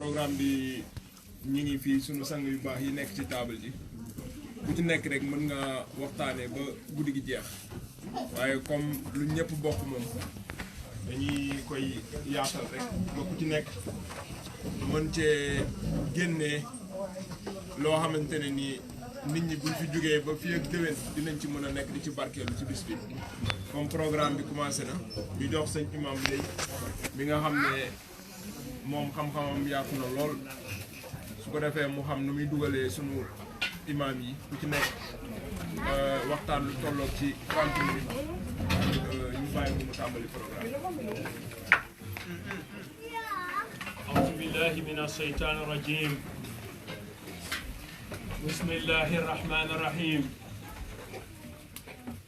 programme bi ñi ngi fii sunu sang yu baax yi nekk ci table ji bu ci nekk rek mën nga waxtaanee ba guddi gi jeex waaye comme lu ñëpp bokk moom dañuy koy yaatal rek ba ku ci nekk mën cee génnee loo xamante ne nii nit ñi buñ fi jógee ba fii ak déwén dinañ ci mën a nekk di ci barkeelu ci bis bi comme programme bi commencé na ñu jox sëñ imam lay mi nga xam ne moom xam-xamam yaatu na lool su ko defee mu xam nu muy dugalee sunu imam yi ku ci nekk waxtaan lu tolloog ci 30 minutes ñu bàyyi mu tàmbali programme. أعوذ بالله من الشيطان الرجيم بسم الله الرحمن الرحيم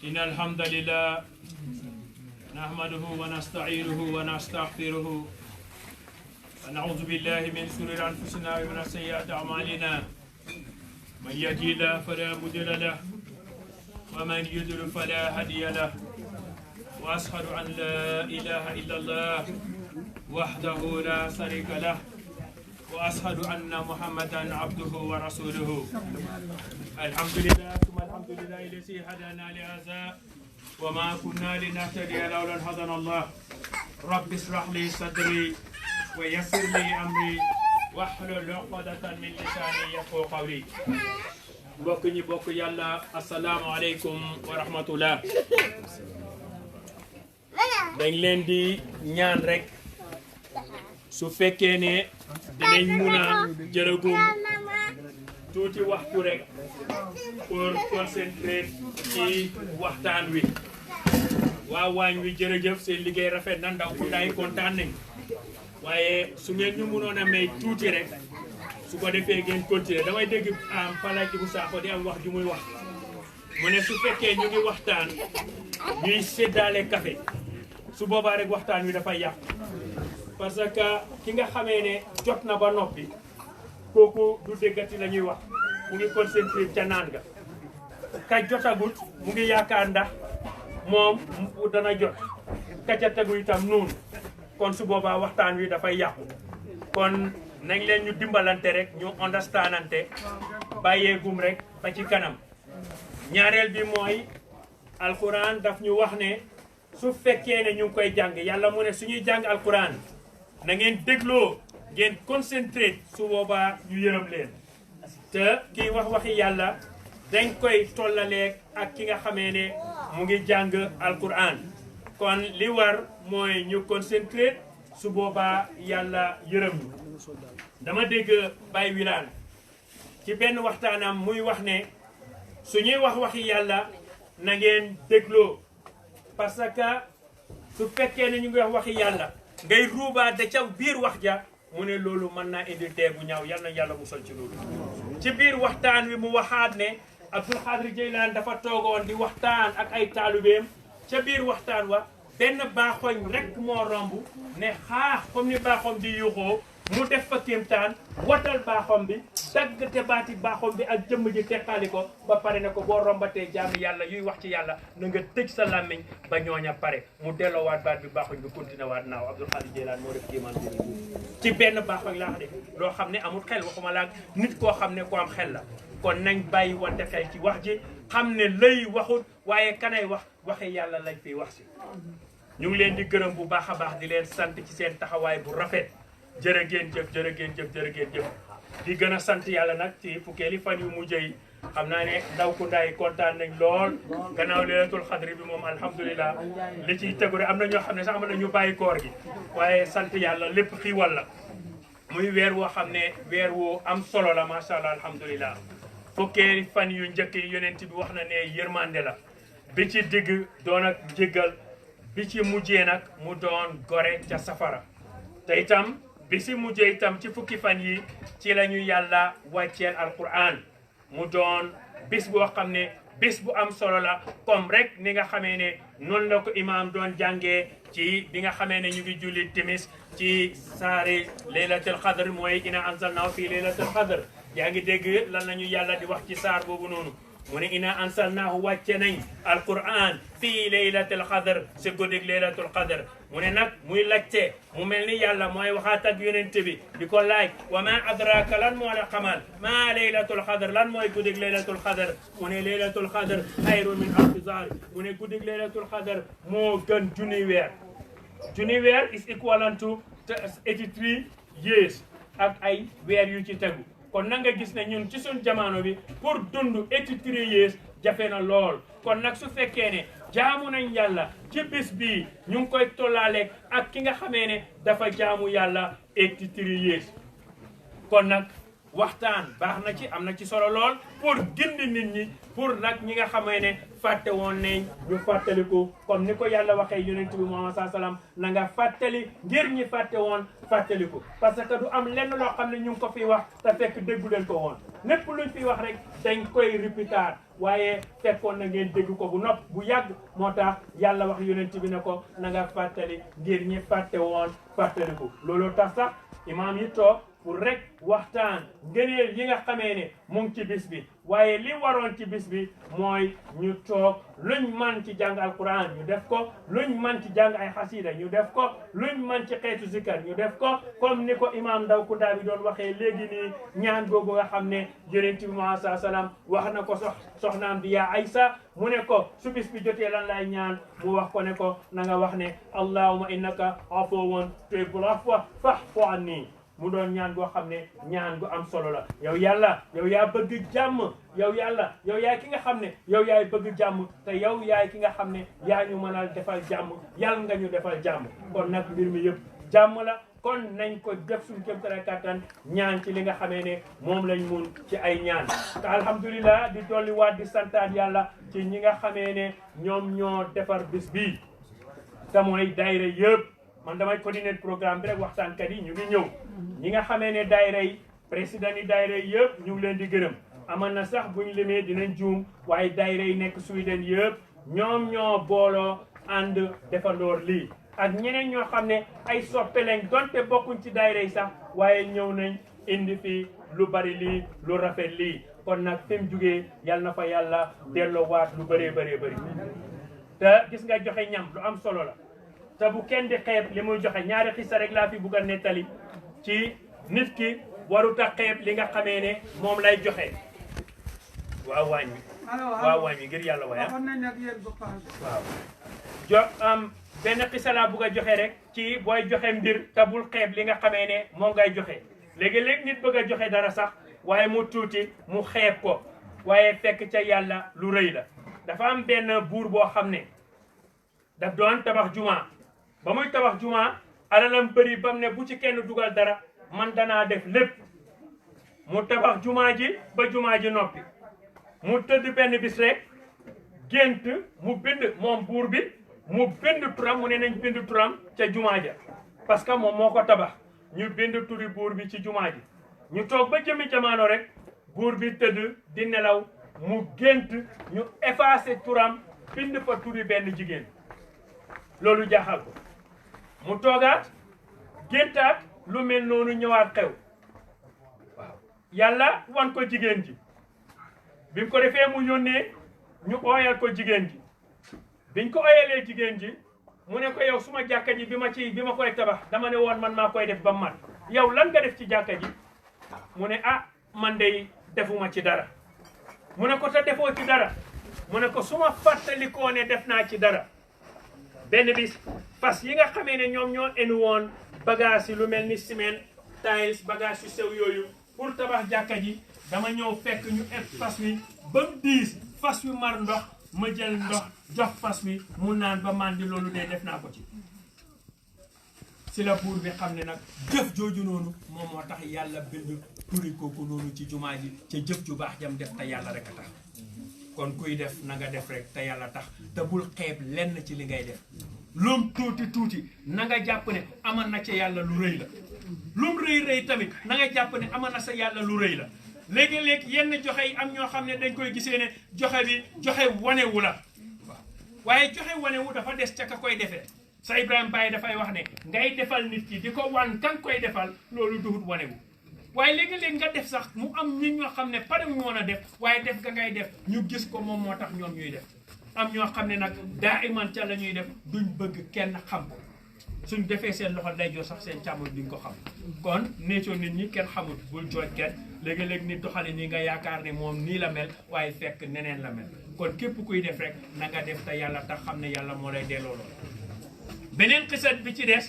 إن الحمد لله نحمده ونستعينه ونستغفره ونعوذ بالله من شرور أنفسنا ومن سيئات أعمالنا من يهده الله فلا مضل له ومن يضلل فلا هادي له وأشهد أن لا إله إلا الله وحده لا شريك له وأشهد أن محمدا عبده ورسوله الحمد لله ثم الحمد لله الذي هدانا لهذا وما كنا لنهتدي لولا أن هدانا الله رب اشرح لي صدري ويسر لي أمري واحلل عقدة من لساني يفقهوا قولي mbokk ñi bokk yàlla asalaamaaleykum wa rahmatullah dañ leen di ñaan rek su fekkee ne dinañ mun a jërëgum tuuti waxtu rek pour concentrer ci waxtaan wi waa waañ wi jërëjëf seen liggéey rafet na ndaw ku ndaay kontaan nañ waaye su ngeen ñu mënoon a may tuuti rek su ko defee ngeen continuer damay dégg am Palaaj Ibu Sakho di am wax ju muy wax mu ne su fekkee ñu ngi waxtaan ñuy séddaale café su boobaa rek waxtaan wi dafay yàqu parce que ki nga xamee ne jot na ba noppi kooku du déggati la ñuy wax mu ngi concentré ca naan ga ka jotagut mu ngi yaakaar ndax moom dana jot ka ca tegu itam noonu kon su boobaa waxtaan wi dafay yàqu kon nañ leen ñu dimbalante rek ñu understandante bàyyeegum rek ba ci kanam ñaareel bi mooy alquran daf ñu wax ne su fekkee ne ñu ngi koy jàng yàlla mu ne suñuy jàng alquran na ngeen dégloo ngeen concentré su boobaa ñu yërëm leen te kii wax waxi yàlla dañ koy tollaleeg ak ki nga xamee ne mu ngi jàng alquran kon li war mooy ñu concentré su boobaa yàlla yërëm ñu dama dégg Baye Wilane ci benn waxtaanam muy wax ne suñuy wax waxi yàlla na ngeen dégloo parce que su fekkee ne ñu ngi wax waxi yàlla ngay ruubaa da ca biir wax ja mu ne loolu mën naa indi tee bu ñaaw yal na yàlla musal ci loolu ci biir waxtaan wi mu waxaat ne Abdul Xaadir Jeylaan dafa toogoon di waxtaan ak ay taalubeem ca biir waxtaan wa benn baaxoñ rek moo romb ne xaax comme ni baaxoom di yuuxoo mu def fa kéemtaan watal baaxoom bi daggate baati baaxoom bi ak jëmm ji teqaali ko ba pare ne ko boo rombatee jaami yàlla yuy wax ci yàlla na nga tëj sa làmmiñ ba ñooña pare mu delloowaat baat bi baaxoñ bi continué waat naaw Abdul Xaadir Jeylaan moo def kéemaan bi ci benn baaxoñ laa xam ne loo xam ne amul xel waxuma laa nit koo xam ne ko am xel la kon nañ bàyyi wante xel ci wax ji xam ne lay waxut waaye kanay wax waxe yàlla lañ fiy wax si ñu ngi leen di gërëm bu baax a baax di leen sant ci seen taxawaay bu rafet jërë ngeen jëf jërë ngeen jëf jërë ngeen jëf di gën a sant yàlla nag ci fukkeeli fan yu mujj yi xam naa ne ndaw ku ndaay kontaan nañ lool gannaaw leelatul xadri bi moom alhamdulilah li ciy tegu rek am na ñoo xam ne sax am na ñu bàyyi koor gi waaye sant yàlla lépp xiiwal la muy weer woo xam ne weer wu am solo la macha allah alhamdulilah fukkeeli fan yu njëkk yi yonent bi wax na ne yërmande la bi ci digg doon ak jéggal bi ci mujjee nag mu doon gore ca safara te itam bi si mujjee itam ci fukki fan yi ci la ñu yàlla wàcceel alquran mu doon bis boo xam ne bis bu am solo la comme rek ni nga xamee ne noonu la ko imaam doon jàngee ci bi nga xamee ne ñu ngi julli timis ci saari laylatul qadr mooy ina anzalnaahu fii laylatul qadr yaa ngi dégg lan la ñu yàlla di wax ci saar boobu noonu mu ne ina ansalnaahu wàcce nañ alquran fii laylatul qadr si guddig laylatul qadr mu ne nag muy laajte mu mel ni yàlla mooy waxaat ak yonent bi di ko laaj wa ma adraka lan moo la xamal ma laylatul qadr lan mooy guddig laylatul qadr mu ne laylatul qadr xayru min alfi shahr mu ne guddig laylatul qadr moo gën junni weer. junni weer is equivalent to 83 years ak ay weer yu ci tegu kon na nga gis ne ñun ci suñ jamono bi pour dund 83 years jafe na lool kon nag su fekkee ne jaamu nañ yàlla ci bis bii ñu ngi koy tollaaleeg ak ki nga xamee ne dafa jaamu yàlla 83 years kon nag waxtaan baax na ci am na ci solo lool pour gindi nit ñi pour nag ñi nga xamee ne fàtte woon nañ ñu fàttaliku comme ni ko yàlla waxee yonent bi Muhammad sallallahu alayhi wasallam na nga fàttali ngir ñi fàtte woon fàttaliku parce que du am lenn loo xam ne ñu ngi ko fi wax te fekk déggu leen ko woon lépp luñ fi wax rek dañ koy répéter waaye fekkoon na ngeen dégg ko bu nopp bu yàgg moo tax yàlla wax yonent bi ne ko na nga fàttali ngir ñi fàtte woon fàttaliku loolu tax sax imaam yi toog pour rek waxtaan ngëneel yi nga xamee ne mu ngi ci bis bi waaye li waroon ci bis bi mooy ñu toog luñ man ci jàng alquran ñu def ko luñ man ci jàng ay xasida ñu def ko luñ man ci xeetu zikar ñu def ko comme ni ko imam Ndaw Kunda bi doon waxee léegi nii ñaan googu nga xam ne yonent bi Muhammad sallallahu alayhi wasallam wax na ko soxnaam di yaa Aysa mu ne ko su bis bi jotee lan lay ñaan mu wax ko ne ko na nga wax ne allahumma innaka afuwwun tuhibbul afwa fa'fu anni mu doon ñaan goo xam ne ñaan gu am solo la yow yàlla yow yaa bëgg jàmm yow yàlla yow yaay ki nga xam ne yow yaay bëgg jàmm te yow yaay ki nga xam ne yaa ñu mënal defal jàmm yàlla nga ñu defal jàmm kon nag mbir mi yëpp jàmm la kon nañ ko def suñu kéemtalaay kattan ñaan ci li nga xamee ne moom lañ mun ci ay ñaan te alhamdulilah di dolli waat di santaat yàlla ci ñi nga xamee ne ñoom ñoo defar bis bii te mooy daayira yëpp man damay coordonner programme bi rek waxtaankat yi ñu ngi ñëw ñi nga xamee ne daayira yi président yi daayira yi yëpp ñu ngi leen di gërëm aman na sax buñ limee dinañ juum waaye daayira yi nekk Sweden yëpp ñoom ñoo booloo ànd defandoor lii ak ñeneen ñoo xam ne ay soppe lañ donte bokkuñ ci daayira yi sax waaye ñëw nañ indi fi lu bari lii lu rafet lii kon nag fi mu jugee yal na fa yàlla delloowaat lu bëree bëree bëri te gis nga joxe ñam lu am solo la te bu kenn di xeeb li muy joxe ñaari xisa rek laa fi bugg a nettali ci nit ki warut a xeeb li nga xamee ne moom lay joxe waaw wàññi ngir yàlla waaye waaw benn xisa laa bugg a joxe rek ci booy joxe mbir te bul xeeb li nga xamee ne moom ngay joxe léegi-léegi nit bëgg a joxe dara sax waaye mu tuuti mu xeeb ko waaye fekk ca yàlla lu rëy la dafa am benn buur boo xam ne daf doon tabax juma ba muy tabax juma alalam bëri bam ne bu ci kenn dugal dara man danaa def lépp mu tabax juma ji ba juma ji noppi mu tëdd benn bis rek gént mu bind moom buur bi mu bind turam mu ne nañ bind turam ca juma ja parce que moom moo ko tabax ñu bind turi buur bi ci juma ji ñu toog ba jëmi jamono rek buur bi tëdd di nelaw mu gént ñu effacé turam bind fa turi benn jigéen loolu jaaxal ko mu toogaat géntaat lu mel noonu ñëwaat xew waaw yàlla wan ko jigéen ji bi mu ko defee mu yónnee ñu ooyal ko jigéen ji biñ ko ooyalee jigéen ji mu ne ko yow suma jàkka ji bi ma koy tabax dama ne woon man maa koy def ba mat yow lan nga def ci jàkka ji mu ne ah man de defuma ci dara mu ne ko te defoo ci dara mu ne ko suma fàttalikoo ne def naa ci dara benn bis fas yi nga xamee ne ñoom ñoo enu woon bagage yi lu mel ni ciment tiles bagage yu sew yooyu pour tabax jàkka ji dama ñëw fekk ñu eb fas wi ba mu diis fas wi mar ndox ma jël ndox jox fas wi mu naan ba mandi loolu de def naa ko ci si la buur bi xam ne nag jëf jooju noonu moom moo tax yàlla bind turi kooku noonu ci jumaa ji ca jëf ju baax jam def te yàlla rek a tax kon kuy def na nga def rek te yàlla tax te bul xeeb lenn ci li ngay def lum tuuti tuuti na nga jàpp ne amal na ca yàlla lu rëy la lum rëy rëy tamit na nga jàpp ne amal na sa yàlla lu rëy la léegi-léegi yenn joxe yi am ñoo xam ne dañ koy gisee ne joxe bi joxe wanewu la waaw waaye joxe wanewu dafa des ca ka koy defee sa Ibrahima Baye dafay wax ne ngay defal nit ki di ko wan kan koy defal loolu duhut wanewu waaye léegi-léegi nga def sax mu am nit ñoo xam ne pare mu woon a def waaye def nga ngay def ñu gis ko moom moo tax ñoom ñuy def am ñoo xam ne nag daa iman ca la ñuy def duñ bëgg kenn xam ko suñ defee seen loxo day jox sax seen càmmoñ duñ ko xam kon neetoo nit ñi kenn xamul bul jooj kenn léegi-léegi nit doxale nii nga yaakaar ne moom nii la mel waaye fekk neneen la mel kon képp kuy def rek na nga def te yàlla tax xam ne yàlla moo lay delloo lool beneen xisat bi ci des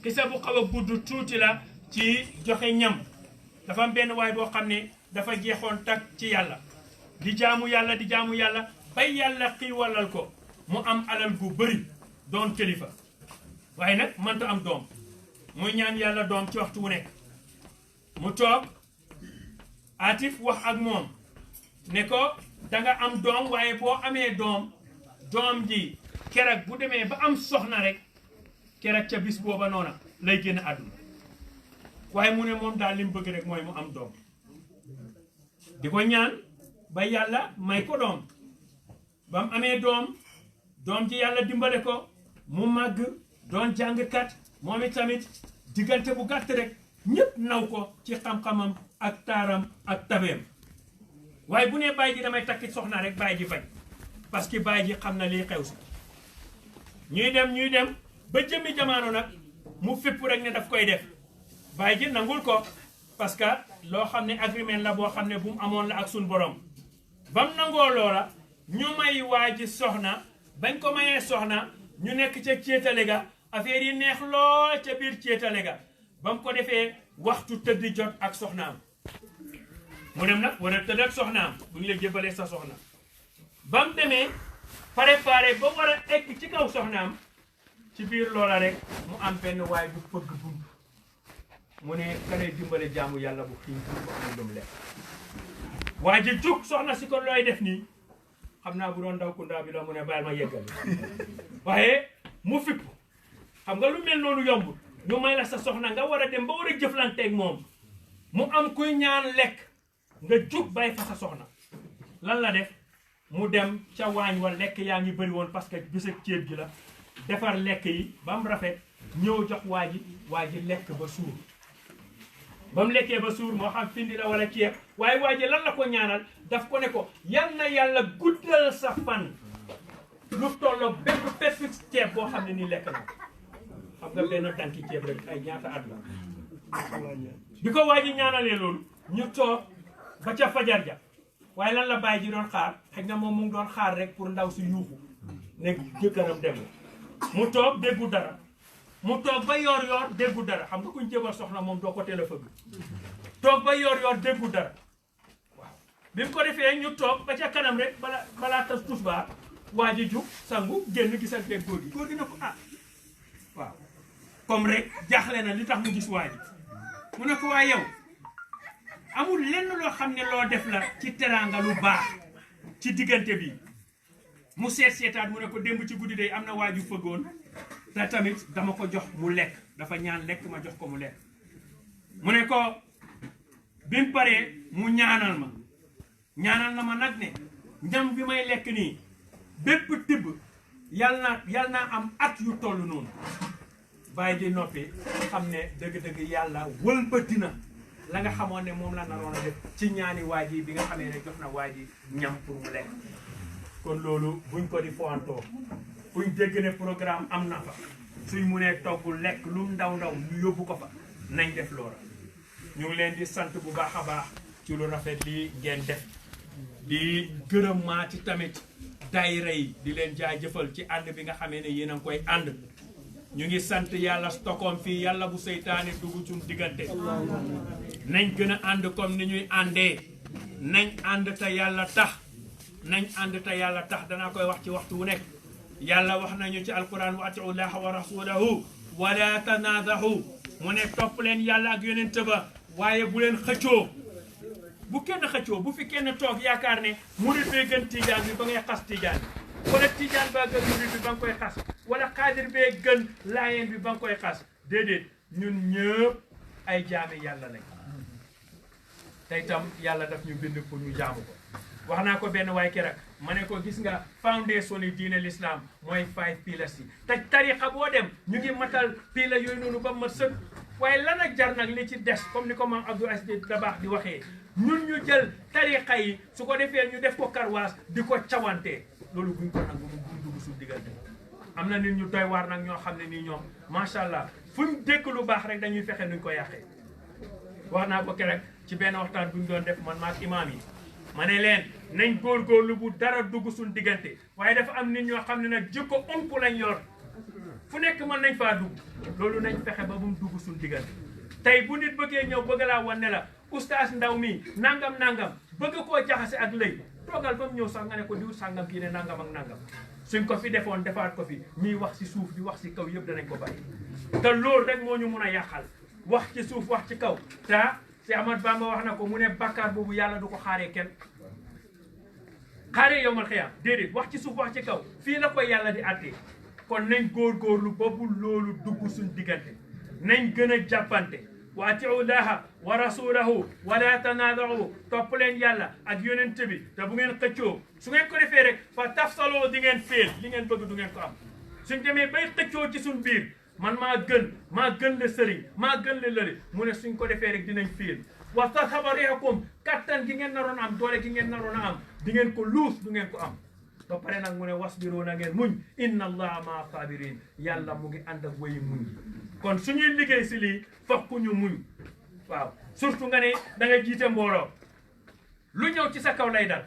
xisa bu xaw a gudd tuuti la ci joxe ñam dafa am benn waay boo xam ne dafa jeexoon tak ci yàlla di jaamu yàlla bay yàlla xiiwalal ko mu am alal gu bëri doon kilifa waaye nag mënta am doom muy ñaan yàlla doom ci waxtu wu nekk mu toog atif wax ak moom ne ko danga am doom waaye boo amee doom ji keroog bu demee ba am soxna rek keroog ca bis booba noona lay génn àdduna waaye mu ne moom daal li mu bëgg rek mooy mu am doom di ko ñaan ba yàlla may ko doom ba mu amee doom ji yàlla dimbale ko mu màgg doon jàngkat moom itamit diggante bu gàtt rek ñëpp naw ko ci xam-xamam ak taaram ak tabeem waaye bu nee baay ji damay takki soxna rek baay ji bañ parce que baay ji xam na lii xew si ñuy dem ba jëmmi jamono nag mu fépp rek ne daf koy def baay ji nangul ko parce que loo xam ne agreement la boo xam ne bu mu amoon la ak suñ borom ba mu nangoo loola ñu may waa ji soxna bañ ko mayee soxna ñu nekk ca céetale ga affaire yi neex lool ca biir céetale ga ba mu ko defee waxtu tëdd jot ak soxnaam mu dem nag war a tëdd ak soxnaam bu ñu la jëbalee sa soxna ba mu demee préparé ba war a egg ci kaw soxnaam ci biir loola rek mu am benn waay bu fëgg bunt mu ne kanay dimbale jaamu yàlla bu xiin bu amul lum lekk waa ji jug soxna si ko looy def nii xam naa bu doon ndaw kundaa bi la mu ne bàyyil ma yeggal waaye mu fipp xam nga lu mel noonu yombul ñu may la sa soxna nga war a dem ba war a jëflanteeg moom mu am kuy ñaan lekk nga jug bàyyi fa sa soxna lan la def mu dem ca waañ wa lekk yaa ngi bëri woon parce que bis ak ceeb gi la defar lekk yi ba mu rafet ñëw jox waa ji lekk ba suur ba mu lekkee ba suur moo xam findi la wala ceeb waaye waa ji lan la ko ñaanal daf ko ne ko yal na yàlla guddal sa fan lu tolloo bépp ceeb boo xam ne nii lekk na xam nga benn tànki ceeb rek ay ñaata at la bi ko waa ji ñaanalee loolu ñu toog ba ca fajar ja waaye lan la bàyyi ji doon xaar xëy na moom mu ngi doon xaar rek pour ndaw si yuuxu ne jëkkëram dem mu toog déggu dara mu toog ba yoor déggu dara xam nga kuñ jëbal soxna moom doo ko teel a fëgg toog ba yoor déggu dara waaw bi mu ko defee ñu toog ba ca kanam rek balaa tas tusbaar waa ji jug sangu génn gis ak góor gi na ko waaw comme rek jaaxle na li tax mu gis waa ji mu ne ko waa yow amul lenn loo xam ne loo def la ci teraanga lu baax ci diggante bi mu seetaat mu ne ko démb ci guddi day am na waa ju fëggoon te tamit dama ko jox mu lekk dafa ñaan lekk ma jox ko mu lekk mu ne ko bi mu paree mu ñaanal na ma nag ne ñam bi may lekk nii bépp tibb yal naa am at yu toll noonu bàyyi ji noppi xam ne dëgg-dëgg yàlla wëlbati na la nga xamoon ne moom la naroon a def ci ñaani waa ji bi nga xamee ne jox na waa ji ñam pour mu lekk kon loolu buñ ko di foantoo buñ dégg ne programme am na fa suñ mu nee togg lekk lu ndaw ñu yóbbu ko fa nañ def loola ñu ngi leen di sant bu baax a baax ci lu rafet li ngeen def di gërëm maa ci tamit daayira yi di leen jaajëfal ci ànd bi nga xamee ne yéen a ngi koy ànd ñu ngi sant yàlla Stockholm fii yàlla bu seytaane dugg ci diggante nañ gën a ànd comme ni ñuy àndee nañ ànd te yàlla tax danaa koy wax ci waxtu wu nekk yàlla wax nañu ci alquran wa atiu llaha wa rasulahu wala tanadahu mu ne topp leen yàlla ak yonent ba waaye bu leen xëccoo bu kenn xëccoo bu fi kenn toog yaakaar ne murid bee gën tijaan bi ba ngay xas tijaan bi wala tijaan baa gën murid bi ba nga koy xas wala xaadir bee gën laayeen bi ba nga koy xas déedéet ñun ñëpp ay jaami yàlla lañ te itam yàlla daf ñu bind pour ñu jaamu ko wax naa ko benn waay keroog ma ne ko gis nga foundation yi diine l'islam mooy 5 pillars yi te tariqa boo dem ñu ngi matal pila yooyu noonu ba ma sëg waaye lan ak jar nag li ci des comme ni ko maam Abdou Aziz Dabakh di waxee ñun ñu jël tariqa yi su ko defee ñu def ko karwaas di ko cawantee loolu buñ ko nangu mu dugg suñu diggante am na nit ñu doy waar nag ñoo xam ne nii ñoom macha allah fuñ dégg lu baax rek dañuy fexe nuñ ko yàqee wax naa ko keroog ci benn waxtaan buñ doon def man maak imaam yi ma ne leen nañ góorgóorlu bu dara dugg suñ diggante waaye dafa am nit ñoo xam ne nag jikko ump lañ yor fu nekk mën nañ faa dugg loolu nañ fexe ba bu mu dugg suñ diggante tey bu nit bëggee ñëw bëgg laa wan ne la oustaz Ndaw mi nangam bëgg koo jaxase ak lëy toogal ba mu ñëw sax nga ne ko diw sàngam kii ne nangam ak nangam suñ ko fi defoon defaat ko fi ñuy wax ci suuf di wax ci kaw yëpp danañ ko bàyyi te loolu rek moo ñu mun a yàqal wax ci suuf wax ci kaw te si Ahmad Bamba wax na ko mu ne bàkkaar boobu yàlla du ko xaaree kenn xaaree yowmal xiyaam déedéet wax ci suuf wax ci kaw fii la koy yàlla di àttee kon nañ góorgóorlu boobu loolu dugg suñ diggante nañ gën a jàppante wa atiu llaha wa rasulahu wala tanaaza'u topp leen yàlla ak yonent bi te bu ngeen xëccoo su ngeen ko defee rek fa tafsaloo di ngeen féel li ngeen bëgg du ngeen ko am suñ demee bay xëccoo ci suñ biir man maa gën le sëriñ maa gën le lëri mu ne suñ ko defee rek dinañ féel wa tadhaba riihukum kattan gi ngeen naroon a am doole gi ngeen naroon a am di ngeen ko luus du ngeen ko am ba pare nag mu ne wasbiru na ngeen muñ inna allaha maa sabirin yàlla mu ngi ànd ak wayi muñ kon suñuy liggéey si lii fokk ñu muñ waaw surtout nga ne da nga jiite mbooloo lu ñëw ci sa kaw lay dal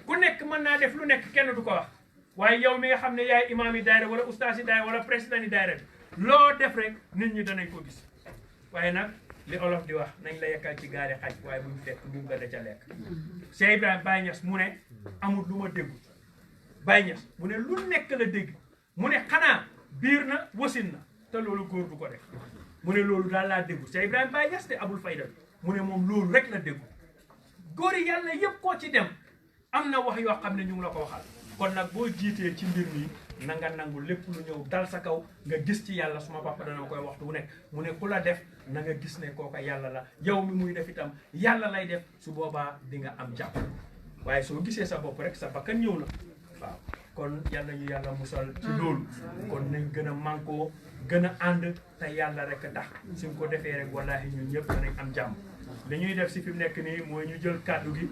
ku nekk mën naa def lu nekk kenn du ko wax waaye yow mi nga xam ne yaay imaam yi daayira wala ustaas yi daayira wala président yi daayira loo def rek nit ñi danañ ko gis waaye nag li olof di wax nañ la yekkal ci gaari xaj waaye buñ fekk ñu nga da ca lekk Cheikh Ibrahima Baye Niass mu ne amul lu ma déggu Baye Niass mu ne lu nekk la dégg mu ne xanaa biir na wasin na te loolu góor du ko def mu ne loolu daal laa déggu Cheikh Ibrahima Baye Niass te abul fayda mu ne moom loolu rek la déggu góor yi yàlla yëpp koo ci dem am na wax yoo xam ne ñu ngi la ko waxal kon nag boo jiitee ci mbir mi na nga nangu lépp lu ñëw dal sa kaw nga gis ci yàlla suma papa dana koy waxtu wu nekk mu ne ku la def na nga gis ne kooka yàlla la yow mi muy def itam yàlla lay def su boobaa di nga am jàpp waaye soo gisee sa bopp rek sa bakkan ñëw na waaw kon yàlla ñu yàlla musal ci loolu kon nañ gën a mànkoo gën a ànd te yàlla rek tax suñ ko defee rek wallahi ñun ñëpp danañ am jàmm li ñuy def si fi mu nekk nii mooy ñu jël kàddu gi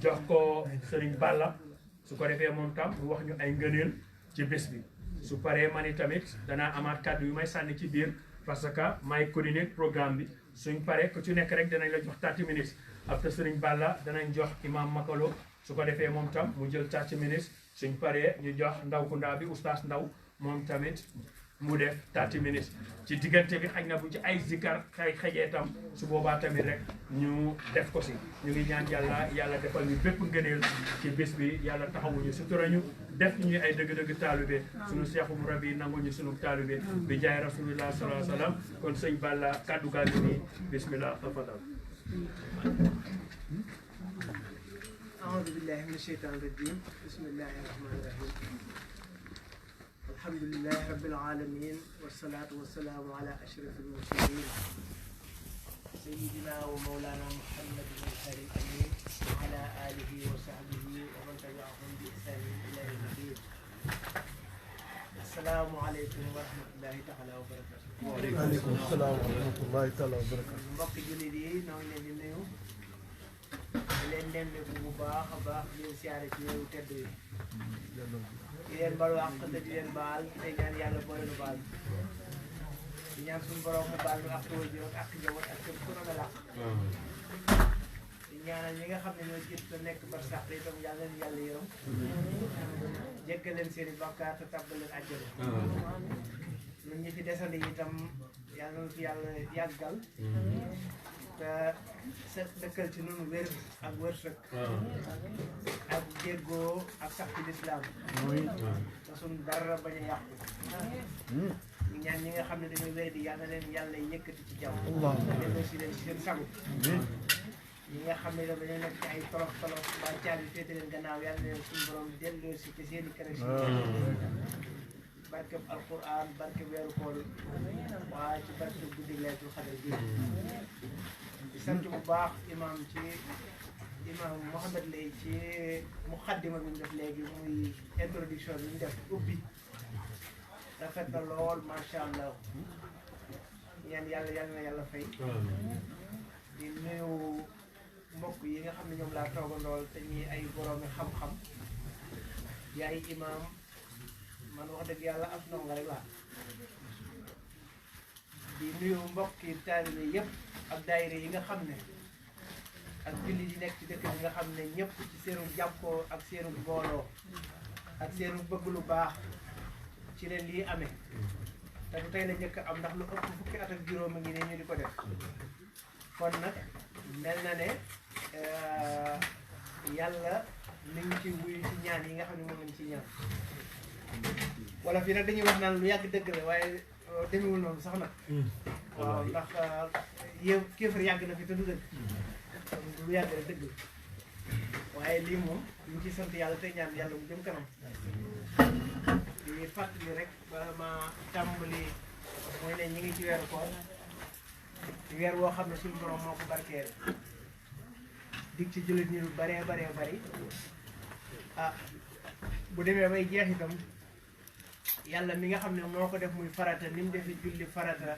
jox ko Sëriñ Balla su ko defee moom tam mu wax ñu ay ngëneel ci bés bi su paree man i tamit danaa amaat kàddu yu may sànni ci biir parce que may coordonner programme bi suñ paree ku ci nekk rek danañ la jox 30 minutes après Sëriñ Balla danañ jox imam Makalo su ko defee moom tam mu jël 30 minutes suñ paree ñu jox ndaw ku ndaa bi oustaz Ndaw moom tamit mu def 30 minutes ci diggante bi xaj na bu ci ay zikar xejee tam su boobaa tamit rek ñu def ko si ñu ngi ñaan yàlla defal ñu bépp ngëneel ci bés bi yàlla taxawuñu sutura ñu def ñu ay dëgg-dëgg taalibe suñu seexum rabi nangu ñu sunu taalibe bi jaay rasulullah sallallahu alayhi wa sallam kon sëñ Balla kaddu gaa ngi nii bismillah tafadal أعوذ بالله من الشيطان الرجيم بسم الله الرحمن الرحيم الحمد لله رب العالمين والصلاة والسلام على أشرف المرسلين سيدنا ومولانا محمد بن الخير الأمين وعلى آله وصحبه ومن تبعهم بإحسان إلى يوم الدين السلام عليكم ورحمة الله تعالى وبركاته. وعليكم السلام ورحمة الله تعالى وبركاته. mbokk jullit yi noo ngi leen di nuyu di leen nemmeeku bu baax a baax di leen siyaare ci weeru tedd yi di leen baal wax te di leen baal tey ñaan yàlla boole nu baal di ñaan suñu borom mu baal nu ak waajur ak njaboot ak képp ku na làq di ñaanal ñi nga xam ne ñoo jiitu te nekk barsax te itam yàlla leen yàlla yërëm jéggal leen seen i bàkkaar te tàbbal leen àjjana ñun ñi fi desandi itam yàlla na fi yàlla yàggal te sa dëkkal ci nunu wér ak wërsëg ak jéggoo ak sax ci lislaam te suñ dara bañ a yàqu ñu ñaan ñi nga xam ne dañoo wér di yàlla leen yàlla yëkkati ci jàmm delloo si leen ci seen sago ñi nga xam ne dañoo nekk ci ay tolof tolof ba caabi féete leen gannaaw yàlla leen suñu borom delloo si ci seen i kër barkeb alquran barkeb weeru koor waaye ci barkeb guddi laylatul qadr bi di sant bu baax imam Mouhamed Lay ci muqaddima bi ñu def léegi muy introduction bi ñu def ubbi rafet na lool macha allah ñaan yàlla na yàlla fay di nuyu mbokk yi nga xam ne ñoom laa toogandool te ñi ay boroomi xam-xam di ay imaam man wax dëgg yàlla ab ndongo rek laa di nuyu mbokki taalibe yëpp ak daayira yi nga xam ne ak julli yi nekk ci dëkk bi nga xam ne ñëpp ci seenu jàppoo ak seenu booloo ak seenu bëgg lu baax ci leen lii amee te bu tey la njëkk am ndax lu ëpp fukki at ak juróom a ngi ne ñu di ko def kon nag mel na ne yàlla mi ngi ci wuyu ci ñaan yi nga xam ne moom lañ ci ñaan wala fii nag dañuy wax naan lu yàgg dëgg la waaye demewul noonu sax nag waaw ndax yow kéefar yàgg na fi te du dëgg lu yàgg rek dëgg la waaye lii moom ñu ngi ciy sant yàlla tey ñaan yàlla mu jëm kanam di fàttali rek bala ma tàmbali mooy ne ñi ngi ci weeru koor weer woo xam ne suñu borom moo ko barkeel dig ci jullit ñi lu baree bari ah bu demee bay jeex itam yàlla mi nga xam ne moo ko def muy farata ni mu defee julli farata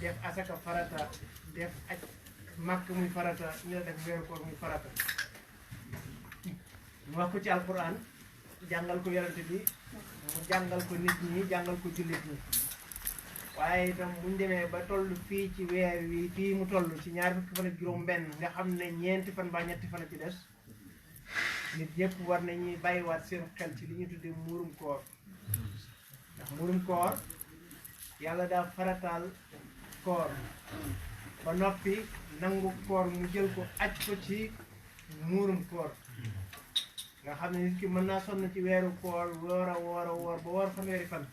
def asaka farata def aj màkk muy farata ñu la def weeru koor muy farata mu wax ko ci alquran jàngal ko yonent bi mu jàngal ko nit ñi jàngal ko jullit ñi waaye itam buñ demee ba toll fii ci weer wi fii mu toll ci ñaar fukki fan ak juróom benn nga xam ne ñeenti fan ba ñetti fan a ci des nit ñëpp war nañuy bàyyiwaat seen xel ci li ñu tuddee muurum koor ndax muurum koor yàlla daa farataal koor ba noppi nangu koor mu jël ko aj ko ci muurum koor nga xam ne nit ki mën naa sonn ci weeru koor woor a woor ba woor fanweeri fan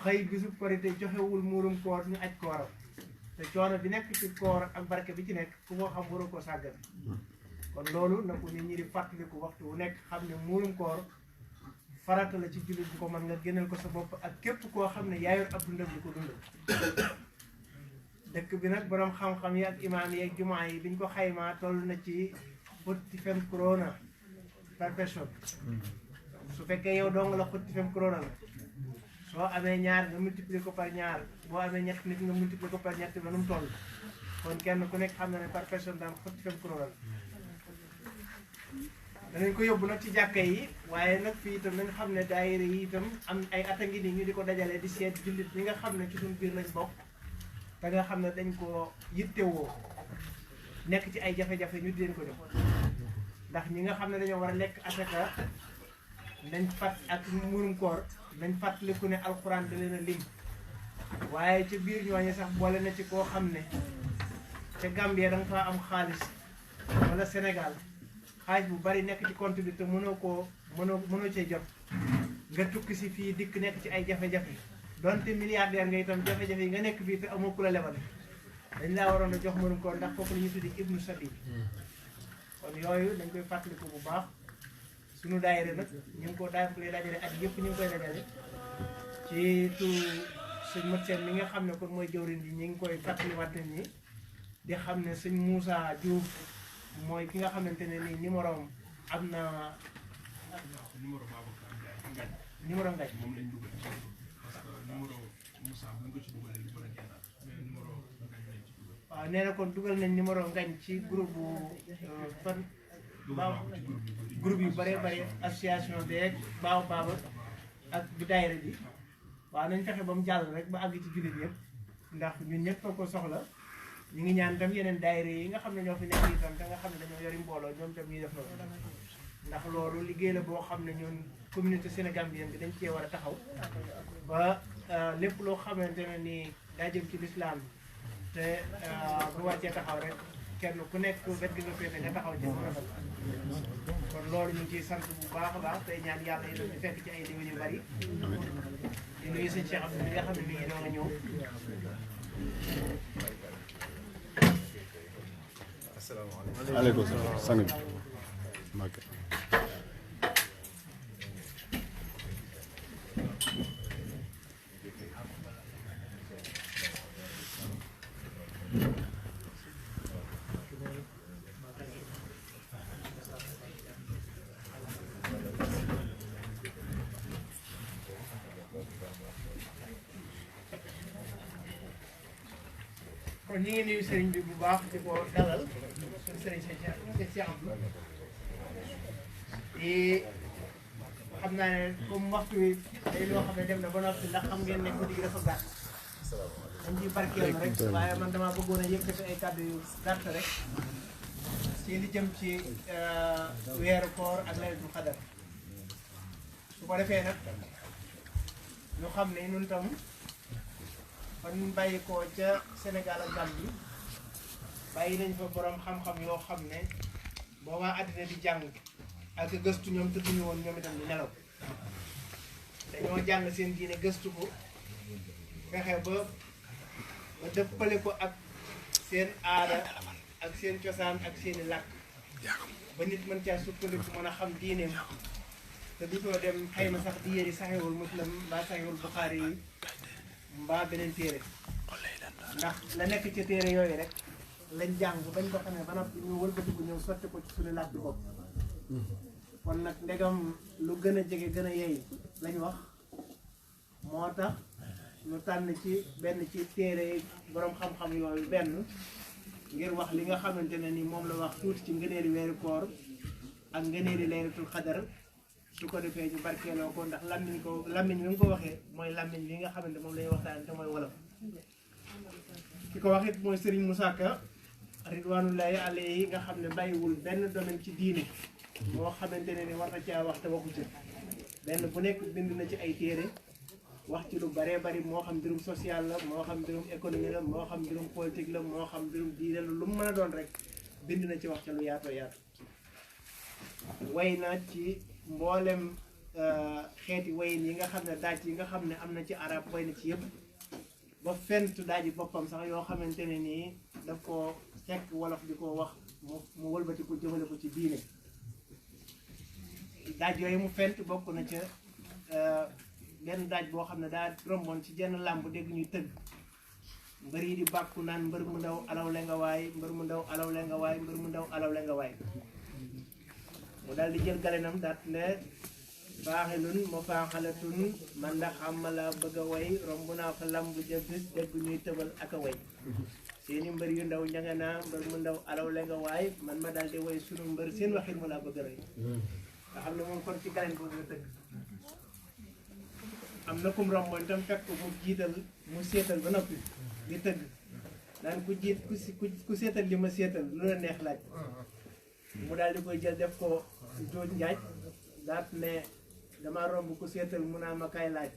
xëy bisu korite joxewul muurum koor ñu aj kooram te coono bi nekk ci koor ak barke bi ci nekk ku ko xam waroo ko sàggan kon loolu na ko nit ñi di fàttaliku waxtu wu nekk xam ne muurum koor farata la ci jullit bu ko mën nga génneel ko sa bopp ak képp koo xam ne yaayoon ab dundam di ko dundal dëkk bi nag borom xam-xam yi ak imaam yi ak jumaa yi biñ ko xaymaa toll na ci 40 fem corona par personne su fekkee yow dong la 40 fem corona la soo amee ñaar nga multiplier ko par ñaar boo amee ñett nit nga multiplier ko par ñett ba nu mu toll kon kenn ku nekk xam na ne par personne daan 40 fem corona la danañ ko yóbbu nag ci jàkka yi waaye nag fii itam nañ xam ne daayira yi itam am ay at a ngi nii ñu di ko dajale di seet jullit ñi nga xam ne ci suñu biir lañ bokk te nga xam ne dañ ko yittewoo nekk ci ay jafe-jafe ñu di leen ko jox ndax ñi nga xam ne dañoo war a lekk asaka nañ fat ak murum koor nañ fàttaliku ne alxuraan da leen a lim waaye ci biir ñooñu sax boole na ci koo xam ne ca Gambie da nga faa am xaalis wala Sénégal xaalis bu bari nekk ci compte bi te mënoo cee jot nga tukki si fii dikk nekk ci ay jafe-jafe donte milliardaire nga itam jafe-jafe yi nga nekk fii te amoo ku la lebal dañ laa waroon a jox mënum ko ndax kooku la ñu tuddi ibnu sabil kon yooyu dañ koy fàttaliku bu baax suñu daayira nag ñu ngi ko dajale ak yëpp ñu ngi koy dajale ci tu sëñ mat seen mi nga xam ne kon mooy jëwriñ ji ñu ngi koy fàttaliwaat nit ñi di xam ne sëñ Moussa Diouf mooy ki nga xamante ne nii numéro am na numéro ngañ moom lañ dugal parce que numéro Moussa bu ñu ko ci dugalee lu mën a génnaat mais numéro ngañ lañ ci dugal. waaw nee na kon dugal nañ numéro ngañ ci groupe bu fan groupe yu bëree bëri association beeg baaw baaba ak bu daayira bi waaw nañ fexe ba mu jàll rek ba àgg ci jullit yëpp ndax ñun ñëpp ko soxla ñu ngi ñaan tam yeneen daayira yi nga xam ne ñoo fi nekk itam te nga xam ne dañoo yori mbooloo ñoom tam ñuy def loolu ndax loolu liggéey la boo xam ne ñun communauté sénégambienne bi dañ cee war a taxaw ba lépp loo xamante ne nii daa jëm ci lislaam te bu wàccee taxaw rek kenn ku nekk wet gi nga féete nga taxaw ci mu rafet kon loolu ñu ngi ciy sant bu baax a baax tey ñaan yàlla yi ñu fekk ci ay déwén yu bari di nuyu sëñ Cheikh Abdou mi nga xam ne mi ngi doon a ñëw asalaamaaleykum. aleykum salaam sang bi Mbacke. kon ñu ngi nuyu sëriñ bi bu baax di ko dalal suñu sëriñ Cheikh Abdou di xam naa ne comme waxtu wi day loo xam ne dem na ba noppi ndax xam ngeen ne guddi gi dafa gàtt dañ ci barkeel rek waaye man damaa bëggoon a yëkkati ay kàddu yu gàtt rek ci li jëm ci weeru koor ak laylatul xadar su ko defee nag ñu xam ne ñun tam fan bàyyi ko ca Sénégal ak Gambie bàyyi nañ fa borom xam-xam yoo xam ne boobaa àddina di jàng ak gëstu ñoom tëdduñu woon ñoom itam di nelaw dañoo jàng seen diine gëstu ko fexe ba dëppale ko ak seen aada ak seen cosaan ak seeni làkk ba nit mën caa sukkandiku mën a xam diineem te dutoo dem xëy na sax di yéri saxiwul muslim mbaa saxiwul buxaari yi mbaa beneen téere ndax la nekk ci téere yooyu rek lañ jàng bañ ko xamee ba noppi ñu wëlbatiku ñëw sotti ko ci suñu làkk bopp kon nag ndegam lu gën a jege gën a yey lañ wax moo tax ñu tànn ci benn ci téere boroom xam-xam yooyu benn ngir wax li nga xamante ne ni moom la wax tuuti ci ngëneeli weeru koor ak ngëneeli laylatul xadar su ko defee ñu barkeeloo ko ndax làmmiñ bi nga ko waxee mooy làmmiñ bi nga xamante moom lay waxtaan te mooy wolof ki ko wax it mooy Serigne Moussa Ka ridwanullahi alayhi nga xam ne bàyyiwul benn domaine ci diine moo xamante ne ni war na caa wax te waxu ci benn bu nekk bind na ci ay téere wax ci lu baree bari moo xam mbirum social la moo xam mbirum économie la moo xam mbirum politique la moo xam mbirum diine la lu mu mën a doon rek bind na ci wax ca lu yaatoo yaatu way na ci mboolem xeeti wayin yi nga xam ne daaj yi nga xam ne am na ci arab way na ci yëpp ba fent daaji boppam sax yoo xamante ne nii daf ko fekk wolof di ko wax mu wëlbati ko jëmale ko ci diine daaj yooyu mu fent bokk na ca benn daaj boo xam ne daa romboon ci jenn làmb dégg ñuy tëgg mbër yi di bàkku naan mbër mu ndaw alaw le nga waay mbër mu ndaw alaw le nga waay mbër mu ndaw alaw le nga waay mu daal di jël galenam daat ne faaxilun ma faaxalatun man ndax am la bëgg a way romb naa fa lamb ja bis dégg ñuy tëbal ak a way seeni mbër yu ndaw ña nga naa mbër mu ndaw alaw le nga waay man ma daal di way sunu mbër seen waxin mu laa bëgg a rey nga xam ne moom kon ci galen boobu la tëgg am na kum romboon itam fekk ko mu jiital mu seetal ba noppi di tëgg naan ku seetal li ma seetal lu la neex laaj mu daal di koy jël def ko jooj njaaj daat ne dama romb ku seetal mu naa ma kay laaj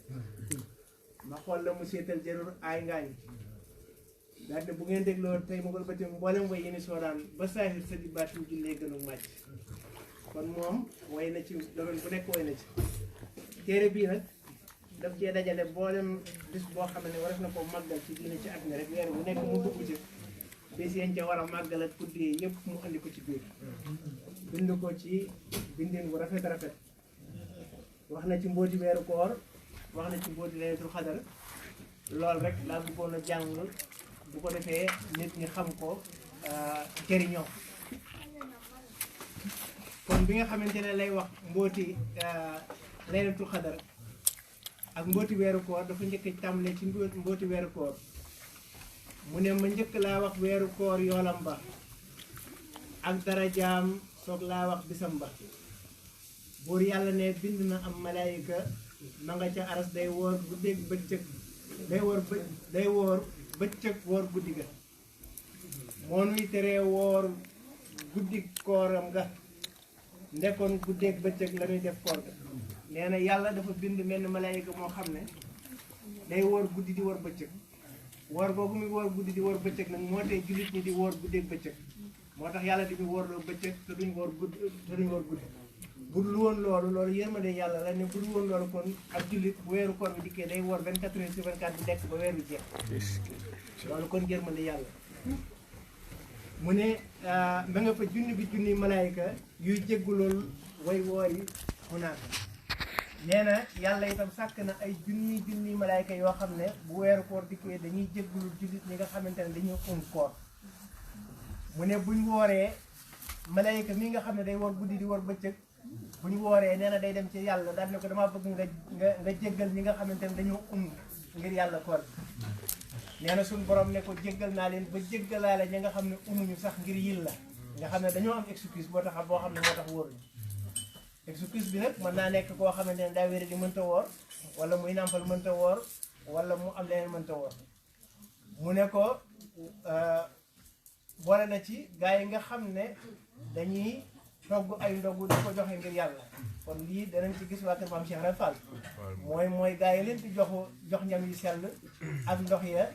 ma xool la mu seetal jërul ay ngaañ daat ne bu ngeen dégloo tey ma ba tim mboolem way yéni soodaan ba saahir sa di baatim jullee gënu màcc kon moom way na ci domaine bu nekk way na ci téere bii nag daf cee dajale mboolem bis boo xam ne war na ko màggal ci diine ci at mi rek weer bu nekk mu dugg ci bis yéen ca war a màggal ak guddi yi yëpp mu andi ko ci biir bind ko ci bindin bu rafet rafet wax na ci mbóoti weeru koor wax na ci mbóoti laylatul xadar lool rek laa bëggoon a jàng bu ko defee nit ñi xam ko jëriñoo kon bi nga xamante ne lay wax mbóoti laylatul xadar ak mbóoti weeru koor dafa njëkk tàmbalee ci mbóoti weeru koor mu ne ma njëkk laa wax weeru koor yoolam ba ak darajaam soog laa wax bisam ba buur yàlla ne bind na am malaayika ma nga ca aras day woor guddeeg bëccëg day woor bëccëg woor guddi ga moo nuy teree woor guddi kooram ga ndekkoon guddeeg bëccëg la ñuy def koor ga nee na yàlla dafa bind mel ni malaayika moo xam ne day woor guddi di woor bëccëg woor googu muy woor guddi di woor bëccëg nag moo tee jullit ñi di woor guddeeg bëccëg moo tax yàlla di ñu woorloo bëccëg te duñ woor guddi bu dul woon loolu yërmande yàlla la ne bu dul woon loolu kon ak jullit bu weeru koor bi dikkee day woor 24 heures sur 24 di lekk ba weer bi jeex loolu kon yërmande yàlla mu ne ba nga fa junni malaayika yuy jéggulool way woor yi mu naan nee na yàlla itam sàkk na ay junni malaayika yoo xam ne bu weeru koor dikkee dañuy jéggulul jullit ñi nga xamante ne dañuy koor mu ne buñ wooree malaayika mi nga xam ne day woor guddi di woor bëccëg buñ wooree nee na day dem ci yàlla daal ne ko damaa bëgg nga jéggal ñi nga xamante ne dañoo ngir yàlla koor nee na suñu borom ne ko jéggal naa leen ba jéggalaale ñi nga xam ne umuñu sax ngir yil la nga xam ne dañoo am excuse boo tax boo xam ne moo tax wóoruñu excuse bi nag mën naa nekk koo xamante ne daa wéri di mënta woor wala muy nàmpal mënta woor wala mu am leneen mënta woor mu ne ko boole na ci gaa yi nga xam ne dañuy togg ay ndogu di ko joxe ngir yàlla kon lii danañ ci gis waa kër Maam Cheikh Ibra Fall mooy gaa yi leen di jox ñam yu sell ak ndox ya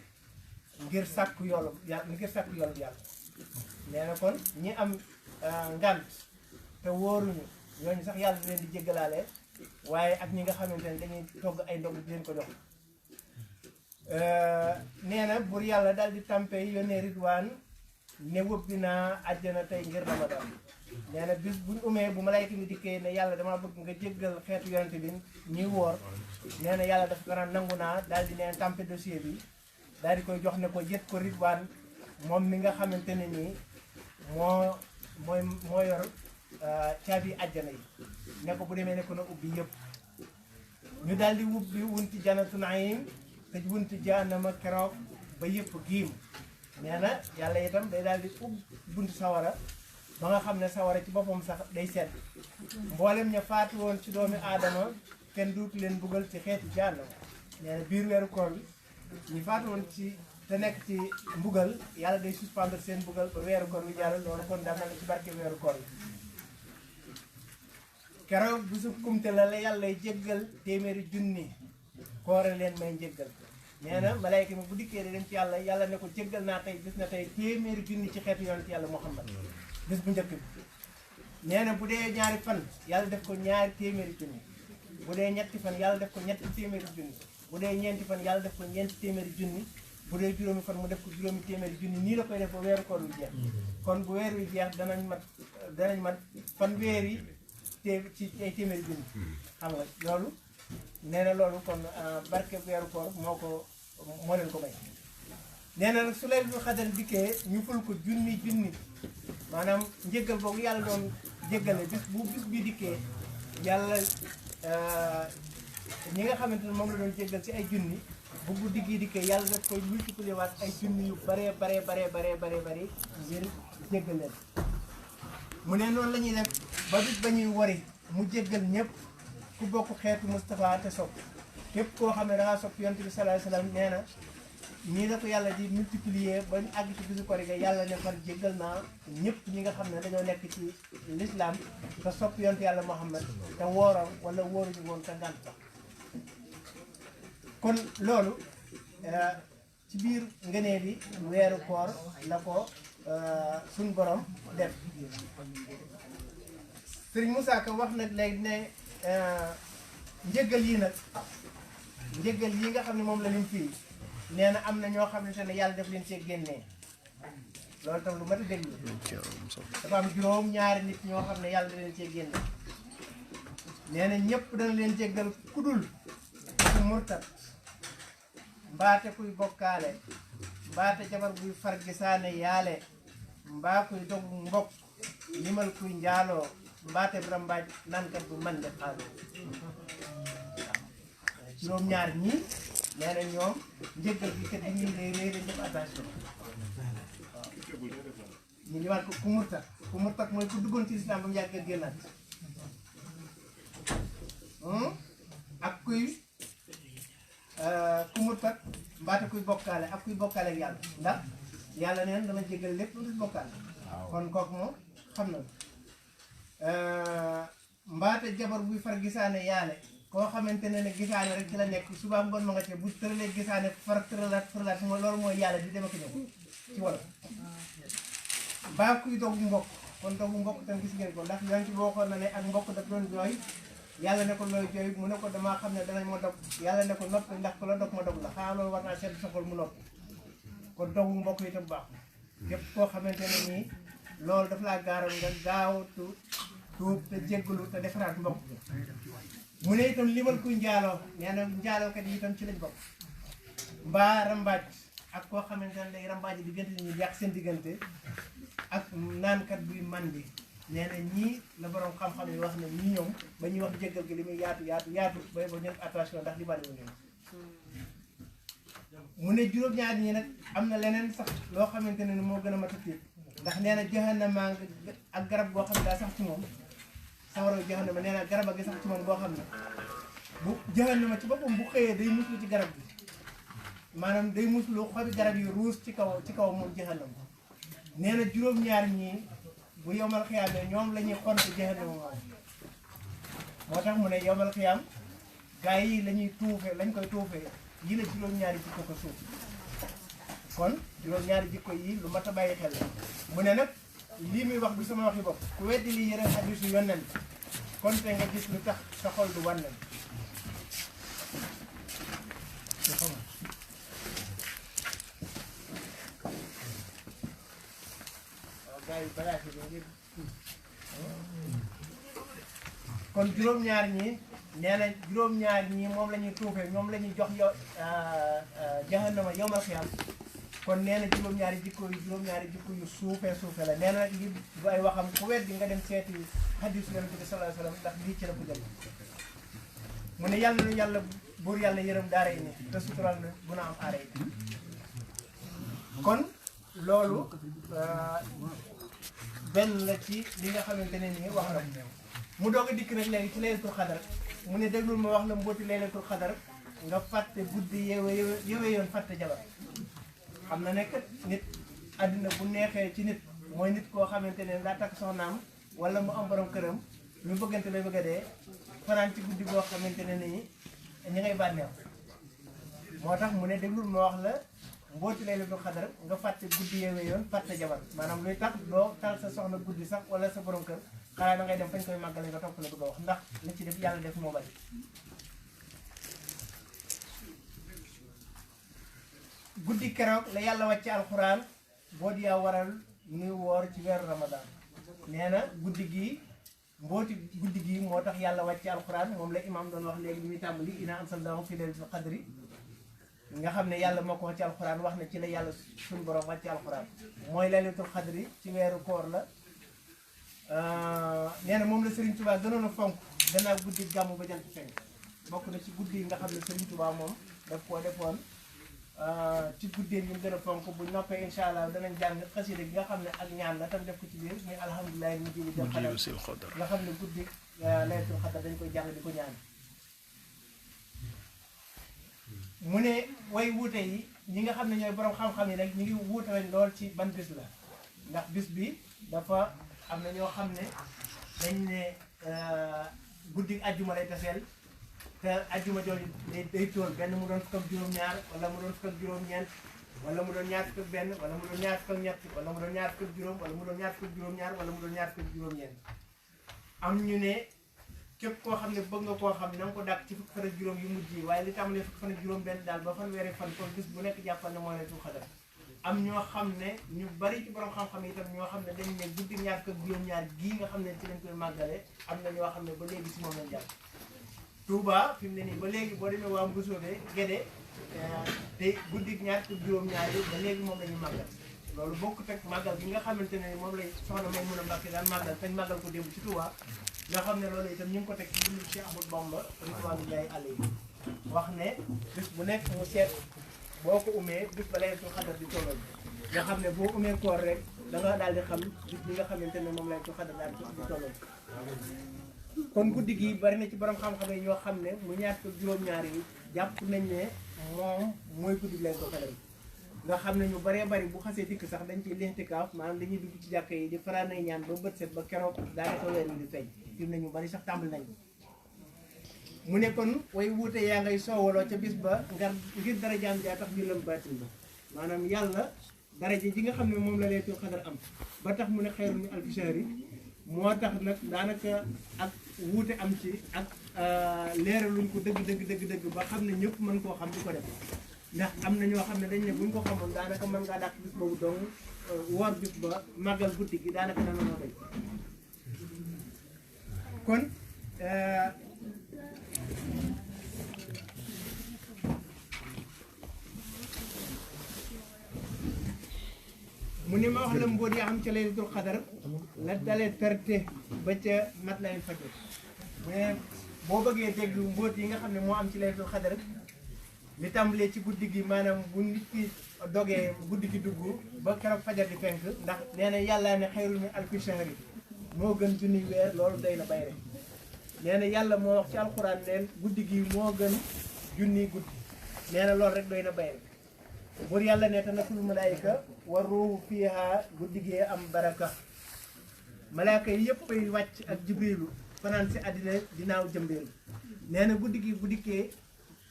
ngir sàkku yoolu yàlla nee na kon ñi am ngant te wóoruñu ñooñu sax yàlla di leen di jéggalaale waaye ak ñi nga xamante ne dañuy togg ay ndog di leen ko jox nee na bur yàlla daal di tàmpe yónnee Ridwaan ne wëbbi naa àjjana tey ngir Ramadan nee na bis buñ umee bu malayka mi dikkee ne yàlla dama bëgg nga jéggal xeetu yonente bi ñuy woor nee na yàlla dafa ko naan nangu naa daal di neen tàmpe dossier bi daal di koy jox ne ko jët ko Ridwaan moom mi nga xamante ne nii moo yor caabi àjjana yi ne ko bu demee ne ko na ubbi yëpp ñu daal di ubbi wunti jannatu naim te wunti jahannama keroog ba yëpp giim nee na yàlla itam day daal di ubbi bunti sawara ba nga xam ne sawara ci boppam sax day sedd mboolem ña faatu woon ci doomi aadama kenn duutu leen buggal ci xeeti jahannama nee na biir weeru koor bi ñu faatu woon ci te nekk ci mbugal yàlla day suspendre seen mbugal ba weeru koor bi jàll loolu kon daa mel ne ci barke weeru koor bi keroog bu su kumte la yàlla jéggal téeméeri junni koore leen may njéggal nee na malayka mi bu dikkee di dem ci yàlla ne ko jéggal naa tey bis na tey téeméeri junni ci xeetu yonent yàlla Muhammad bis bu njëkk bi nee na bu dee ñaari fan yàlla def ko ñaari téeméeri junni bu dee ñetti fan yàlla def ko ñetti téeméeri junni bu dee ñeenti fan yàlla def ko ñeenti téeméeri junni bu dee juróomi fan mu def ko juróomi téeméeri junni nii la koy def ba weeru koor wi jeex kon bu weer wi jeex danañ mat fan weer yi ci ay téeméeri junni xam nga loolu nee na loolu kon barke weeru koor moo leen ko may nee na nag su laylatul xadar dikkee ñu ful ko junni maanaam njéggal boobu yàlla doon jéggale bis bi dikkee yàlla ñi nga xamante ne moom la doon jéggal ci ay junni bu guddi gi dikkee yàlla daf koy multiplier waat ay junni yu bare ngir jéggal leen mu ne noonu la ñuy def ba bis ba ñuy wari mu jéggal ñëpp ku bokk xeetu Moustapha te sopp képp koo xam ne dangaa sopp yonent bi sallallahu alayhi wasallam nee na nii la ko yàlla di multiplier ba ñu àgg ci bisu korite yàlla ne far jéggal naa ñëpp ñi nga xam ne dañoo nekk ci l'islam te sopp yonent yàlla Muhammad te wooram wala wóoruñu woon te ngant sax kon loolu ci biir ngënee bi weeru koor la ko suñ borom def Sëriñ Moussa Ka wax nag léegi ne njëggal yi nga xam ne moom la lim fii nee na am na ñoo xamante ne yàlla def leen cee génnee loolu tam lu mat a déglu dafa am juróom ñaari nit ñoo xam ne yàlla da leen cee génne nee na ñëpp dana leen jéggal kudul ku murtat mbaate kuy bokkaale mbaate jabar buy far gisaane yaale mbaa kuy dog mbokk limal kuy njaaloo mbaate rambaaj nankat bu man de xaaloo juróom ñaar ñii nee na ñoom njëggal bi kat yi ñuy réy dañ def attention waaw ñu ngi wax ko ku murtat mooy ku duggoon ci islam ba mu yàgg génnaat ak kuy ku murtat mbaate kuy bokkaale ak kuy bokkaale ak yàlla ndax yàlla neen dana jégal lépp lu dul bokkaale kon kooku moom xam na mbaate jabar buy far gisaane yaale koo xamante ne gisaane rek ci la nekk suba ngoon ma nga ca bu tëralee gisaane far tëralaat mooy loolu mooy yàlla di dem ak ñëw ci wolof baa kuy dogu mbokk kon dogu mbokk tam gis ngeen ko ndax yoon ci boo xool na ne ak mbokk daf doon jooy yàlla ne ko looy jooy mu ne ko damaa xam ne danañ ma dog yàlla ne ko noppi ndax ku la dog ma dog la xanaa loolu war naa seet soxal mu noppi kon dogu mbokk yi tam baax képp koo xamante ne nii loolu daf laa gaaral nga gaawtu tuub te jéggalu te defaraat mbokk bi mu ne itam limal kuy njaaloo nee na njaalookat yi itam ci lañ bokk mbaa rambaaj ak koo xamante ne day rambaaj diggante ñu yàq seen diggante ak naankat buy mandi nee na ñii la borom xam-xam yi wax ne ñii ñoom ba ñuy wax jéggal gi li muy yaatu bay ba ñëw attention ndax li bari wu ñoom mu ne juróom-ñaar ñi nag am na leneen sax loo xamante ne moo gën a mat a tiit ndax nee na jahannama ak garab goo xam ne daa sax ci moom sawara jahannama nee na garab a gi sax ci moom boo xam ne bu jahannama ci boppam bu xëyee day muslu ci garab bi maanaam day muslu xobi garab yi ruus ci kaw moom jahannama nee na juróom-ñaar ñii bu yowmal xiyaamee ñoom la ñuy xont jahannama moom moo tax mu ne yowmal xiyaam gaa yi la ñuy tuufe lañ koy tuufee yi la juróom-ñaari jikko ko suuf kon juróom-ñaari jikko yi lu mat a bàyyi xel la mu ne nag lii muy wax bi sama waxi bopp ku weddi lii yëre hadiisu yonent kon te nga gis lu tax sa xol du wan leen kon juróom-ñaar ñi nee na juróom-ñaar ñi moom la ñuy tuufee ñoom la ñuy jox yow jahannama yawmal xiyaam kon nee na juróom-ñaari jikko yu suufe la nee na nag li du ay waxam ku weddi nga dem seeti hadiisu Yonent bi sallallahu alayhi wa sallam ndax lii ci la ko jël mu ne yàlla na yàlla buur yàlla yërëm daara yi ni te sutural na bu na am aara yi kon loolu benn la ci li nga xamante ne nii wax na mu doog a dikk nag léegi ci laylatul xadar mu ne déglul ma wax la mbooti laylatul xadar nga fàtte guddi yewe yoon fàtte jabar xam na nekk nit àddina bu neexee ci nit mooy nit koo xamante ne daa takk soxnaam wala mu am borom këram ñu bëggante bay bëgg a dee fanaan ci guddi boo xamante ne nii ñi ngay bànneew moo tax mu ne déglul ma wax la mbooti laylatul xadar nga fàtte guddi yewe yoon fàtte jabar maanaam luy tax doo tal sa soxna guddi sax wala sa borom kër xanaa da ngay dem fañ koy màggale nga topp la bëgg a wax ndax li ci def yàlla def moo bari guddi keroog la yàlla wàcce alxuraan boo di yaa waral nuy woor ci weeru ramadan nee na guddi gii mbooti guddi gii moo tax yàlla wàcce alxuraan moom la imaam doon wax léegi bi muy tàmbali inaa anzalnaahu fi laylatul qadri nga xam ne yàlla moo ko wax ci alxuraan wax ne ci la yàlla suñu borom wàcce alxuraan mooy laylatul qadri ci weeru koor la nee na moom la Serigne Touba gënoon a fonk gannaaw guddi gàmmu ba jant fenk bokk na ci guddi yi nga xam ne Serigne Touba moom daf koo defoon ci guddee ñu gën a fonk bu noppee incha allah danañ jàng xasida gi nga xam ne ak ñaan la tam def ko ci biir muy alhamdulilah mu jibi dem xadar nga xam ne guddi laylatul xadar dañ koy jàng di ko ñaan mu ne way wuute yi ñi nga xam ne ñooy borom xam-xam yi nag ñi ngi wuute lañ lool ci ban bis la ndax bis bi dafa am na ñoo xam ne dañ ne guddi ajjuma lay taseel te ajjuma jooju day tool benn mu doon fukk ak juróom-ñaar wala mu doon fukk ak juróom-ñeent wala mu doon ñaar fukk ak benn wala mu doon ñaar fukk ak ñett wala mu doon ñaar fukk ak juróom wala mu doon ñaar fukk ak juróom-ñaar wala mu doon ñaar fukk ak juróom-ñeent am ñu ne képp koo xam ne bëgg nga koo xam na nga ko dàq ci fukk fan ak juróom yu mujj yi waaye li tàmbalee fukk fan ak juróom benn daal ba fanweeri fan kon bis bu nekk jàppal ne mooy laylatul xadar am ñoo xam ne ñu bari ci borom xam-xam yi itam ñoo xam ne dañ ne guddi ñaar fukk ak juróom-ñaar gii nga xam ne ci lañ koy màggale am na ñoo xam ne ba léegi si moom lañ jàpp Touba fi mu ne nii ba léegi boo demee waa Mbusoobe Gédé te guddi ñaar fukk ak juróom-ñaar yi ba léegi moom la ñu màggal loolu bokkut ak màggal gi nga xamante ne moom lay soxna may mun a Mbàkke daan màggal tañ màggal ko démb ci Touba nga xam ne loolu itam ñu ngi ko teg ci bindu Cheikh Ahmadou Bamba ridwanullahi alayhi wax ne bis bu nekk mu seet boo ko umee bis ba laylatul xadar di tolloo nga xam ne boo umee koor rek da nga daal di xam bis bi nga xamante ne moom laylatul xadar daal di tolloo kon guddi gi bari na ci borom xam-xam yi ñoo xam ne mu ñaar ko juróom-ñaar yi jàpp nañ ne moom mooy guddi laylatul xadar nga xam ne ñu baree bari bu xasee dikk sax dañ ciy lintikaaf maanaam dañuy dugg ci jàkka yi di fanaan ay ñaan ba bët set ba keroog daanaka weer yi di feeñ fi mu ne ñu bari sax tàmbali nañ mu ne kon way wuute yaa ngay soowaloo ca bis ba ngir dara jaam jaa tax ñu lëm baatin ba maanaam yàlla daraja ji nga xam ne moom la laylatul xadar am ba tax mu ne xayrun min alfi shahri moo tax nag daanaka ak wuute am ci ak leeraluñ ko dëgg ba xam ne ñëpp mën koo xam di ko def ndax am na ñoo xam ne dañ ne buñ ko xamoon daanaka mën ngaa dàq bis boobu dong woor bis ba màggal guddi gi daanaka dana noo doy kon mu ne ma wax la mbóot yaa xam ca laylatul xadar la dalee terte ba ca matla'il fajr mais boo bëggee déglu mbóot yi nga xam ne moo am ci laylatul xadar li tàmbalee ci guddi gi maanaam bu nit ki dogee guddi gi dugg ba keroog fajar di fenk ndax nee na yàlla ne xayrun min alfi shahri moo gën junni weer loolu doy na bay rek nee na yàlla moo wax ci alxuraan neen guddi gi moo gën junni guddi nee na loolu rek doy na bay rek buur yàlla ne tanazzalu malaayika wa ruuhu fiihaa guddi gee am baraka malaaka yi yëpp ay wàcc ak jibrilu fanaan si àddina dinaaw jëmbeelu nee na guddi gi bu dikkee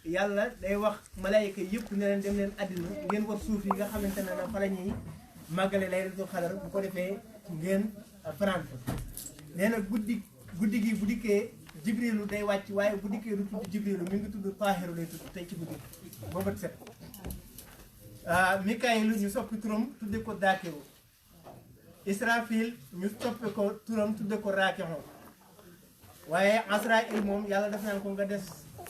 yàlla day wax malaayika yëpp ne leen dem leen àddina ngeen war suuf yi nga xamante ne na fa la ñuy màggale laylatul xadar bu ko defee ngeen fanaan fa nee na guddi gi bu dikkee jibrilu day wàcc waaye bu dikkee du tudd jibrilu mi ngi tudd taahiru lay tudd tey ci guddi boobat set Mikaayilu ñu soppi turam tudde ko daakiru Israfil ñu soppi ko turam tudde ko raakixo waaye Asraayil moom yàlla def naan ko nga des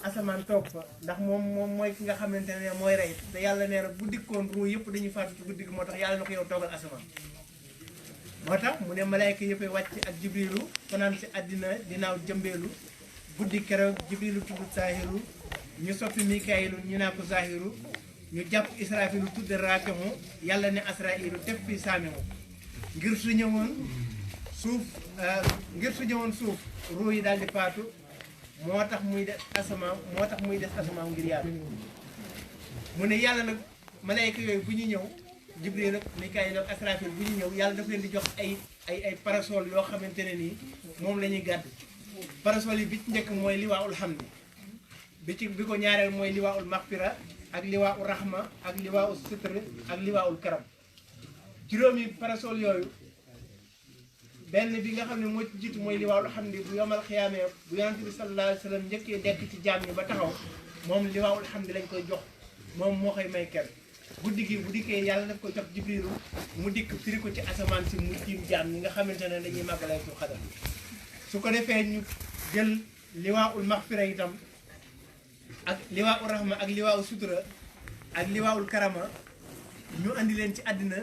asamaan toog fa ndax moom mooy ki nga xamante ne mooy rey te yàlla nee na bu dikkoon ruu yëpp dañuy faatu ci guddi gi moo tax yàlla na ko yow toogal asamaan moo tax mu ne malaayka yëpp wàcc ak jibrilu fanaan si àddina dinaaw jëmbeelu guddi keroog jibrilu tudd saahiru ñu soppi Mikaayilu ñu naa ko zaahiru ñu jàpp Israfilu tudde raakixu yàlla ne Asrailu def fi saamihu ngir su ñëwoon suuf ruu yi daal di faatu moo tax muy des asamaan ngir yàlla mu ne yàlla nag malayka yooyu bu ñu ñëw Jibril ak Mikaayil ak Asrafil bu ñu ñëw yàlla daf leen di jox ay parasol yoo xamante ne nii moom la ñuy gàdd parasol yi bi ci njëkk mooy liwaaul hamdi bi ko ñaareel mooy liwaaul maxfira ak liwaaul rahma ak liwaaul sitr ak liwaaul karam juróomi parasol yooyu benn bi nga xam ne moo ci jiitu mooy liwaaul hamdi bu yomal xiyaamee bu yonent bi sallallahu alayhi wa sallam njëkkee dekk ci jaam ñi ba taxaw moom liwaaul hamdi lañ koy jox moom moo koy may kenn guddi gi bu dikkee yàlla daf ko jox Jibrilu mu dikk firi ko ci asamaan si mu tiim jaam ñi nga xamante ne dañuy màggalee su xadar su ko defee ñu jël liwaaul maxfira itam ak liwaaul rahma ak liwaaul sutura ak liwaaul karama ñu andi leen ci àddina